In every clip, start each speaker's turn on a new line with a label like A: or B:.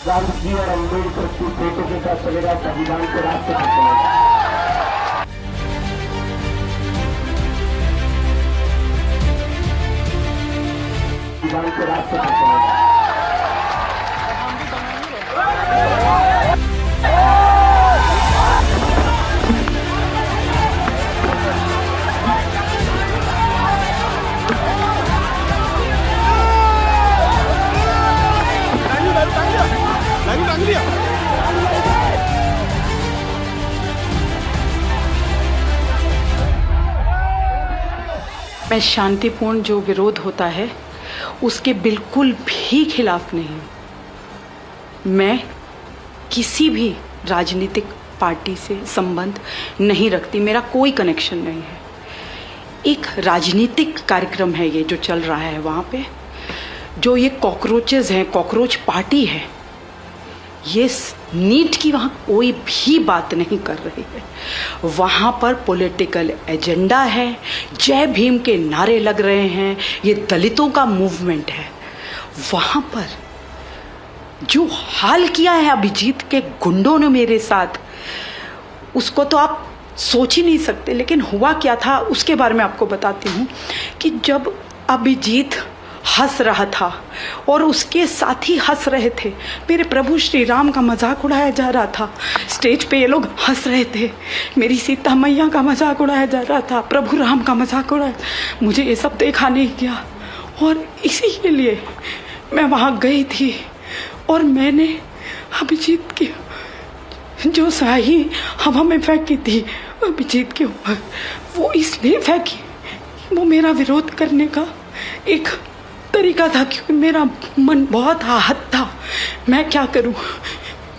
A: गांधी जी और अम्बेडकर की फोटो के साथ चलेगा, संविधान के रास्ते पर चलेगा। संविधान के रास्ते पर चलेगा।
B: मैं शांतिपूर्ण जो विरोध होता है उसके बिल्कुल भी खिलाफ नहीं हूँ। मैं किसी भी राजनीतिक पार्टी से संबंध नहीं रखती, मेरा कोई कनेक्शन नहीं है। एक राजनीतिक कार्यक्रम है ये जो चल रहा है, वहाँ पे जो ये कॉकरोचेस हैं, कॉकरोच पार्टी है, ये नीट की वहाँ कोई भी बात नहीं कर रही है। वहाँ पर पॉलिटिकल एजेंडा है, जय भीम के नारे लग रहे हैं, ये दलितों का मूवमेंट है। वहाँ पर जो हाल किया है अभिजीत के गुंडों ने मेरे साथ, उसको तो आप सोच ही नहीं सकते। लेकिन हुआ क्या था उसके बारे में आपको बताती हूँ कि जब अभिजीत हंस रहा था और उसके साथी हंस रहे थे, मेरे प्रभु श्री राम का मजाक उड़ाया जा रहा था। स्टेज पे ये लोग हंस रहे थे, मेरी सीता मैया का मजाक उड़ाया जा रहा था, प्रभु राम का मजाक उड़ाया। मुझे ये सब देखा नहीं गया और इसी के लिए मैं वहाँ गई थी और मैंने अभिजीत की जो स्याही हवा में फेंकी थी अभिजीत के ऊपर, वो इसलिए फेंकी, वो मेरा विरोध करने का एक तरीका था, क्योंकि मेरा मन बहुत आहत था। मैं क्या करूं,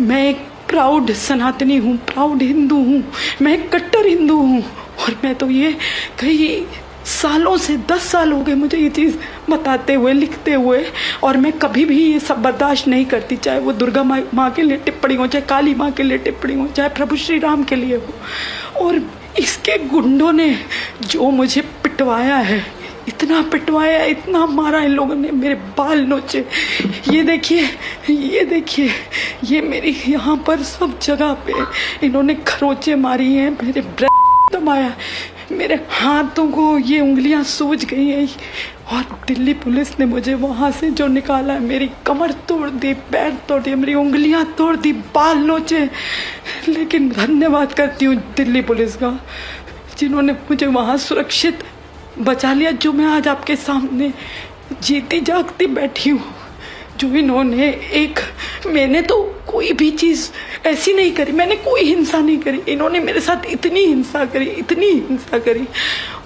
B: मैं एक प्राउड सनातनी हूँ, प्राउड हिंदू हूँ, मैं एक कट्टर हिंदू हूँ। और मैं तो ये कई सालों से 10 साल हो गए मुझे ये चीज़ बताते हुए, लिखते हुए, और मैं कभी भी ये सब बर्दाश्त नहीं करती, चाहे वो दुर्गा माँ के लिए टिप्पणी हो, चाहे काली माँ के लिए टिप्पणी हो, चाहे प्रभु श्री राम के लिए हो। और इसके गुंडों ने जो मुझे पिटवाया है, इतना पिटवाया, इतना मारा इन लोगों ने, मेरे बाल नोचे। ये देखिए, ये देखिए, ये मेरी यहाँ पर सब जगह पे इन्होंने खरोचे मारी हैं, मेरे ब्रेस्ट दबाया, मेरे हाथों को ये उंगलियां सूज गई हैं। और दिल्ली पुलिस ने मुझे वहाँ से जो निकाला है, मेरी कमर तोड़ दी, पैर तोड़ दिए, मेरी उंगलियां तोड़ दी, बाल नोचे। लेकिन धन्यवाद करती हूँ दिल्ली पुलिस का, जिन्होंने मुझे वहाँ सुरक्षित बचा लिया, जो मैं आज आपके सामने जीती जागती बैठी हूँ। जो इन्होंने मैंने तो कोई भी चीज़ ऐसी नहीं करी, मैंने कोई हिंसा नहीं करी, इन्होंने मेरे साथ इतनी हिंसा करी, इतनी हिंसा करी।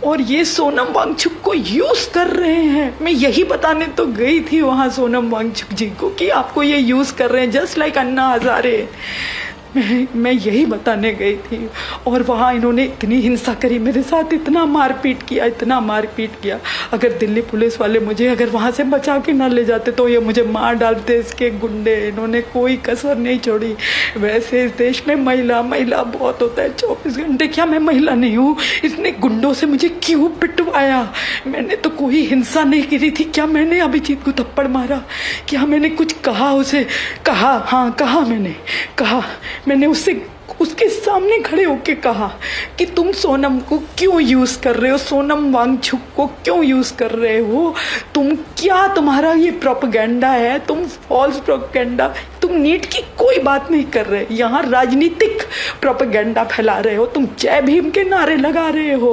B: और ये सोनम वांगचुक को यूज़ कर रहे हैं। मैं यही बताने तो गई थी वहाँ सोनम वांगचुक जी को कि आपको ये यूज़ कर रहे हैं, जस्ट लाइक अन्ना हजारे। मैं यही बताने गई थी और वहाँ इन्होंने इतनी हिंसा करी मेरे साथ, इतना मारपीट किया, इतना मारपीट किया। अगर दिल्ली पुलिस वाले मुझे अगर वहाँ से बचा के ना ले जाते तो ये मुझे मार डालते, इसके गुंडे। इन्होंने कोई कसर नहीं छोड़ी। वैसे इस देश में महिला बहुत होता है 24 घंटे, क्या मैं महिला नहीं हूँ? इतने गुंडों से मुझे क्यों पिटवाया? मैंने तो कोई हिंसा नहीं करी थी। क्या मैंने अभिजीत को थप्पड़ मारा? क्या मैंने कुछ कहा उसे? कहा, हाँ कहा, मैंने उसके सामने खड़े होके कहा कि तुम सोनम को क्यों यूज़ कर रहे हो, सोनम वांगचुक को क्यों यूज़ कर रहे हो, तुम्हारा ये प्रोपेगेंडा है, तुम फॉल्स प्रोपेगेंडा, तुम नीट की कोई बात नहीं कर रहे, यहाँ राजनीतिक प्रोपेगेंडा फैला रहे हो, तुम जय भीम के नारे लगा रहे हो।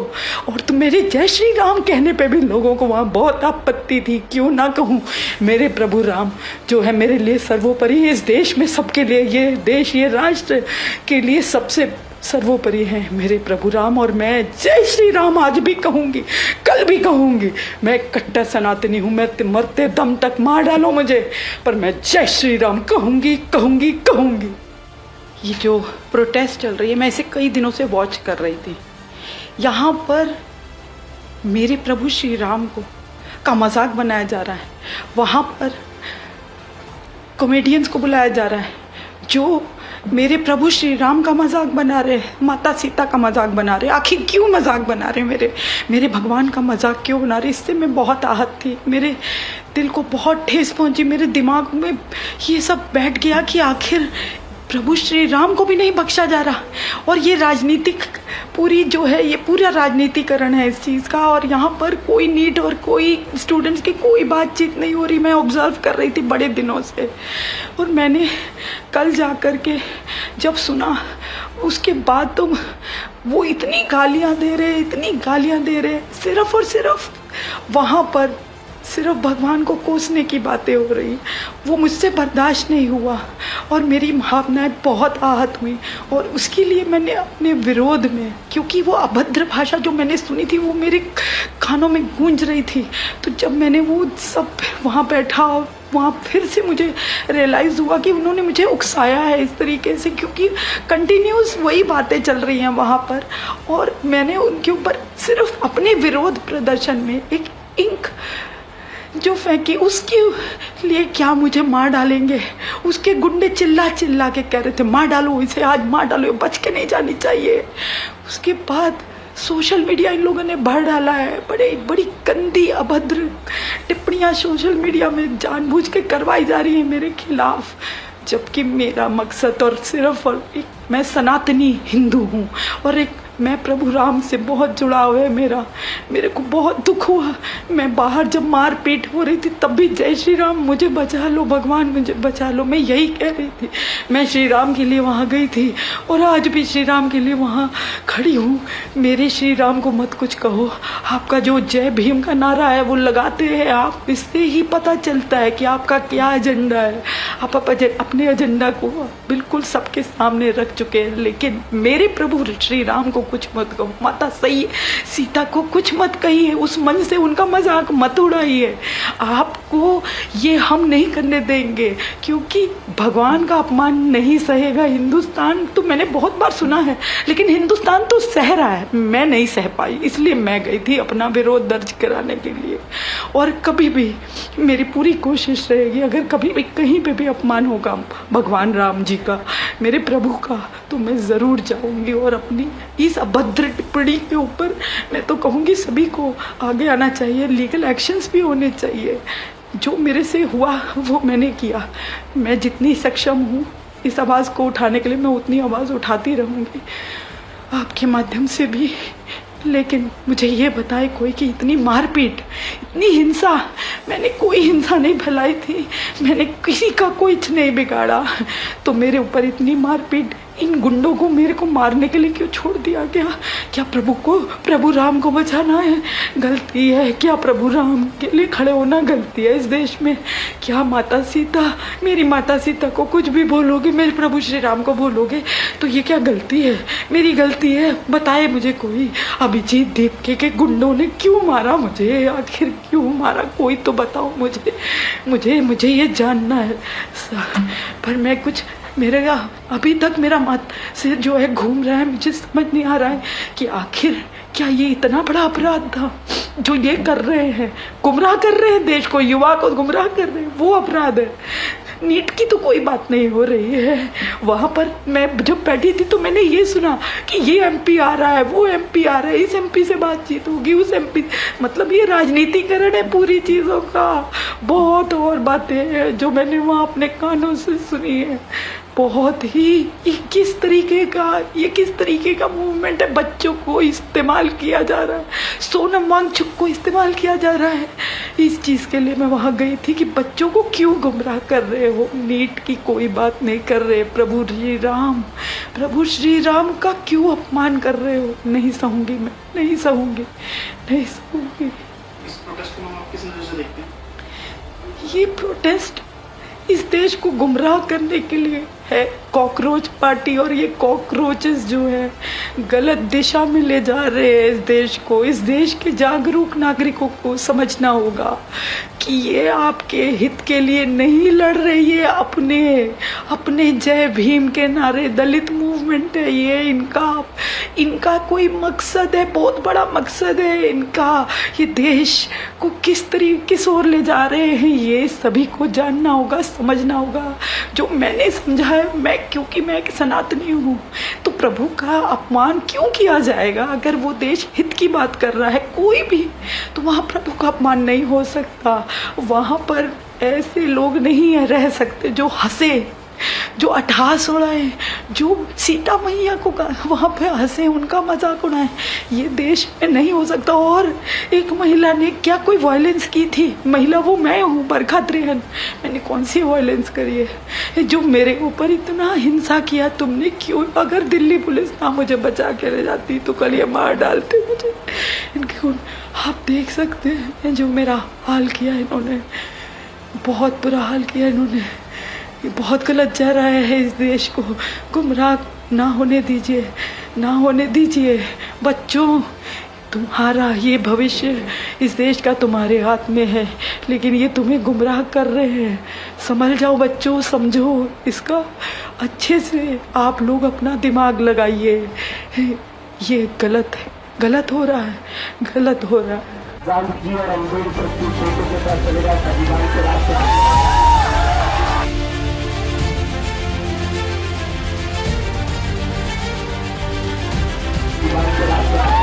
B: और तुम मेरे जय श्री राम कहने पे भी लोगों को वहाँ बहुत आपत्ति थी। क्यों ना कहूँ, मेरे प्रभु राम जो है मेरे लिए सर्वोपरि, इस देश में सबके लिए, ये देश, ये राष्ट्र के लिए सबसे सर्वोपरि है मेरे प्रभु राम। और मैं जय श्री राम आज भी कहूँगी, कल भी कहूँगी। मैं कट्टर सनातनी हूँ, मैं मरते दम तक मार डालो मुझे, पर मैं जय श्री राम कहूँगी, कहूँगी, कहूँगी। ये जो प्रोटेस्ट चल रही है, मैं इसे कई दिनों से वॉच कर रही थी। यहाँ पर मेरे प्रभु श्री राम का मजाक बनाया जा रहा है, वहाँ पर कॉमेडियंस को बुलाया जा रहा है जो मेरे प्रभु श्री राम का मजाक बना रहे, माता सीता का मजाक बना रहे। आखिर क्यों मजाक बना रहे मेरे भगवान का मजाक क्यों बना रहे? इससे मैं बहुत आहत थी, मेरे दिल को बहुत ठेस पहुंची, मेरे दिमाग में ये सब बैठ गया कि आखिर प्रभु श्री राम को भी नहीं बख्शा जा रहा। और ये राजनीतिक पूरी जो है, ये पूरा राजनीतिकरण है इस चीज़ का। और यहाँ पर कोई नीट और कोई स्टूडेंट्स की कोई बातचीत नहीं हो रही। मैं ऑब्जर्व कर रही थी बड़े दिनों से, और मैंने कल जा कर के जब सुना, उसके बाद तो वो इतनी गालियाँ दे रहे, सिर्फ और सिर्फ वहाँ पर सिर्फ भगवान को कोसने की बातें हो रही। वो मुझसे बर्दाश्त नहीं हुआ और मेरी भावनाएं बहुत आहत हुई। और उसके लिए मैंने अपने विरोध में, क्योंकि वो अभद्र भाषा जो मैंने सुनी थी वो मेरे कानों में गूंज रही थी, तो जब मैंने वो सब वहाँ बैठा, वहाँ फिर से मुझे रियलाइज़ हुआ कि उन्होंने मुझे उकसाया है इस तरीके से, क्योंकि कंटिन्यूस वही बातें चल रही हैं वहाँ पर। और मैंने उनके ऊपर सिर्फ अपने विरोध प्रदर्शन में एक इंक जो फेंकी, उसके लिए क्या मुझे मार डालेंगे। उसके गुंडे चिल्ला चिल्ला के कह रहे थे मार डालो इसे, आज मार डालो, बच के नहीं जानी चाहिए। उसके बाद सोशल मीडिया इन लोगों ने भर डाला है, बड़ी गंदी अभद्र टिप्पणियाँ सोशल मीडिया में जानबूझ के करवाई जा रही हैं मेरे खिलाफ। जबकि मेरा मकसद और सिर्फ और एक, मैं सनातनी हिंदू हूँ और एक मैं प्रभु राम से बहुत जुड़ाव है मेरे को बहुत दुख हुआ। मैं बाहर जब मार पीट हो रही थी तब भी जय श्री राम, मुझे बचा लो भगवान, मुझे बचा लो, मैं यही कह रही थी। मैं श्री राम के लिए वहाँ गई थी और आज भी श्री राम के लिए वहाँ खड़ी हूँ। मेरे श्री राम को मत कुछ कहो। आपका जो जय भीम का नारा है वो लगाते हैं आप, इससे ही पता चलता है कि आपका क्या एजेंडा है। आप अपने एजेंडा को बिल्कुल सबके सामने रख चुके हैं, लेकिन मेरे प्रभु श्री राम को कुछ मत कहो, माता सही सीता को कुछ मत कहिए, उस मन से उनका मजाक मत उड़ाइए। आपको ये हम नहीं करने देंगे, क्योंकि भगवान का अपमान नहीं सहेगा हिंदुस्तान। तो मैंने बहुत बार सुना है, लेकिन हिंदुस्तान तो सह रहा है, मैं नहीं सह पाई, इसलिए मैं गई थी अपना विरोध दर्ज कराने के लिए। और कभी भी मेरी पूरी कोशिश रहेगी, अगर कभी भी कहीं पे भी अपमान होगा भगवान राम जी का, मेरे प्रभु का, तो मैं ज़रूर जाऊंगी और अपनी इस अभद्र टिप्पणी के ऊपर मैं तो कहूँगी सभी को आगे आना चाहिए, लीगल एक्शंस भी होने चाहिए। जो मेरे से हुआ वो मैंने किया, मैं जितनी सक्षम हूँ इस आवाज़ को उठाने के लिए मैं उतनी आवाज़ उठाती रहूँगी आपके माध्यम से भी। लेकिन मुझे ये बताए कोई कि इतनी मारपीट, इतनी हिंसा, मैंने कोई हिंसा नहीं फैलाई थी, मैंने किसी का कुछ नहीं बिगाड़ा, तो मेरे ऊपर इतनी मारपीट, इन गुंडों को मेरे को मारने के लिए क्यों छोड़ दिया गया? क्या प्रभु राम को बचाना है गलती है? क्या प्रभु राम के लिए खड़े होना गलती है इस देश में? क्या माता सीता, मेरी माता सीता को कुछ भी बोलोगे, मेरे प्रभु श्री राम को बोलोगे, तो ये क्या गलती है? मेरी गलती है? बताए मुझे कोई। अभिजीत दीपके के गुंडों ने क्यों मारा मुझे? आखिर क्यों मारा? कोई तो बताओ मुझे ये जानना है। पर मैं कुछ, मेरे अभी तक मेरा मत सिर जो है घूम रहा है, मुझे समझ नहीं आ रहा है कि आखिर क्या ये इतना बड़ा अपराध था जो ये कर रहे हैं, गुमराह कर रहे हैं देश को, युवा को गुमराह कर रहे हैं, वो अपराध है। नीट की तो कोई बात नहीं हो रही है। वहाँ पर मैं जब बैठी थी तो मैंने ये सुना कि ये एमपी आ रहा है, वो एमपी आ रहा है, इस एमपी से बातचीत होगी, उस एमपी, मतलब ये राजनीतिकरण है पूरी चीज़ों का। बहुत और बातें हैं जो मैंने वहाँ अपने कानों से सुनी है। बहुत ही ये किस तरीके का मूवमेंट है? बच्चों को इस्तेमाल किया जा रहा है, सोनम वांगचुक को इस्तेमाल किया जा रहा है इस चीज़ के लिए। मैं वहाँ गई थी कि बच्चों को क्यों गुमराह कर रहे हो? नीट की कोई बात नहीं कर रहे, प्रभु श्री राम का क्यों अपमान कर रहे हो? नहीं सहूँगी मैं, नहीं सहूँगी।
C: इस प्रोटेस्ट को आप किस नज़र से देखते हैं?
B: ये प्रोटेस्ट इस देश को गुमराह करने के लिए है, कॉकरोच पार्टी, और ये कॉकरोचेस जो है गलत दिशा में ले जा रहे हैं इस देश को। इस देश के जागरूक नागरिकों को समझना होगा कि ये आपके हित के लिए नहीं लड़ रही है, अपने जय भीम के नारे, दलित मूवमेंट मूवमेंट है ये, इनका कोई मकसद है, बहुत बड़ा मकसद है इनका। ये देश को किस तरीके से ओर ले जा रहे हैं ये सभी को जानना होगा, समझना होगा। जो मैंने समझा है, क्योंकि मैं एक सनातनी हूँ, तो प्रभु का अपमान क्यों किया जाएगा? अगर वो देश हित की बात कर रहा है कोई भी, तो वहाँ प्रभु का अपमान नहीं हो सकता। वहाँ पर ऐसे लोग नहीं रह सकते जो हंसे, जो अट्टहास उड़ाए, जो सीता मैया को वहाँ पे हंसे, उनका मजाक उड़ाए। ये देश में नहीं हो सकता। और एक महिला ने क्या कोई वायलेंस की थी? महिला वो मैं हूँ, बरखा त्रेहन। मैंने कौन सी वायलेंस करी है जो मेरे ऊपर इतना हिंसा किया तुमने? क्यों? अगर दिल्ली पुलिस ना मुझे बचा के ले जाती तो कल ये मार डालते मुझे। इनके आप देख सकते हैं जो मेरा हाल किया इन्होंने, बहुत बुरा हाल किया इन्होंने। ये बहुत गलत जा रहा है इस देश को। गुमराह ना होने दीजिए, ना होने दीजिए। बच्चों, तुम्हारा ये भविष्य इस देश का तुम्हारे हाथ में है, लेकिन ये तुम्हें गुमराह कर रहे हैं। समझ जाओ बच्चों, समझो इसका अच्छे से। आप लोग अपना दिमाग लगाइए। ये गलत है, गलत हो रहा है, गलत हो रहा है।
A: गांधी जी और अम्बेडकर की फोटो के साथ चलेगा संविधान के रास्ते पर। संविधान के रास्ते पर।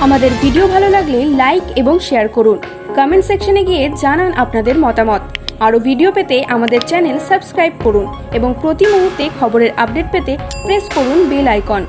D: আমাদের ভিডিও ভালো লাগলে লাইক এবং শেয়ার করুন। কমেন্ট সেকশনে গিয়ে জানান আপনাদের মতামত। আরও ভিডিও পেতে আমাদের চ্যানেল সাবস্ক্রাইব করুন এবং প্রতি মুহূর্তে খবরের আপডেট পেতে প্রেস করুন বেল আইকন।